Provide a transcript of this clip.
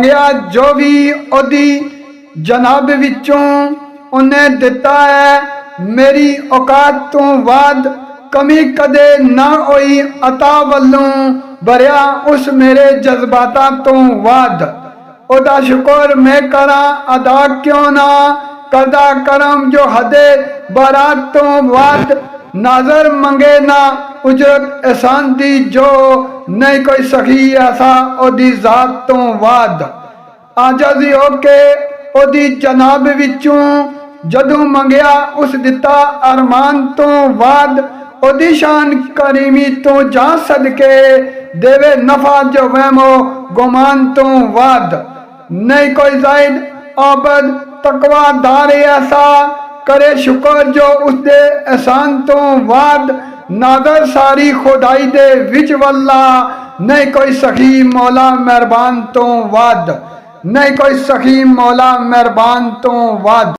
ਮੰਗਿਆ ਜੋ ਵੀ ਉਹਦੀ ਜਨਾਬ ਵਿੱਚੋਂ ਉਹਨੇ ਦਿੱਤਾ ਹੈ। ਮੇਰੀ ਔਕਾਤ ਤੋਂ ਬਾਅਦ ਕਮੀ ਕਦੇ ਨਾ ਹੋਈ ਅਤਾ ਵੱਲੋਂ, ਭਰਿਆ ਉਸ ਮੇਰੇ ਜਜ਼ਬਾਤਾਂ ਤੋਂ ਬਾਅਦ। ਉਹਦਾ ਸ਼ੁਕਰ ਮੈਂ ਕਰਾਂ ਅਦਾ ਕਿਉਂ ਨਾ, ਕਰਦਾ ਕਰਮ ਜੋ ਹਦੇ ਬਰਾਤ ਤੋਂ ਬਾਅਦ। ਨਾਜ਼ਰ ਮੰਗੇ ਨਾ ਉਜਰਤ ਅਹਿਸਾਨ ਦੀ, ਜੋ ਨਹੀਂ ਕੋਈ ਸਖੀ ਐਸਾ ਉਹਦੀ ਜ਼ਾਤ ਤੋਂ ਬਾਅਦ। ਆਜਾਜ਼ੀ ਹੋ ਕੇ ਉਹਦੀ ਜਨਾਬ ਵਿੱਚੋਂ ਜਦੋਂ ਮੰਗਿਆ ਉਸ ਦਿੱਤਾ ਅਰਮਾਨ ਤੋਂ ਬਾਅਦ। ਉਹਦੀ ਸ਼ਾਨ ਕਰੀਮੀ ਤੋਂ ਜਾ ਸਦਕੇ, ਦੇਵੇ ਨਫਾ ਜੋ ਵਹਿਮੋ ਗੁਮਾਨ ਤੋਂ ਬਾਅਦ। ਨਹੀਂ ਕੋਈ ਜ਼ਾਇਦ ਆਬਦ ਤਕਵਾਦਾਰ ਐਸਾ, करे शुक्र जो उसदे एहसान तो बाद। नादर सारी खुदाई दे विच वल्ला, नहीं कोई सखी मौला मेहरबान तो बाद, नहीं कोई सखी मौला मेहरबान तो बाद।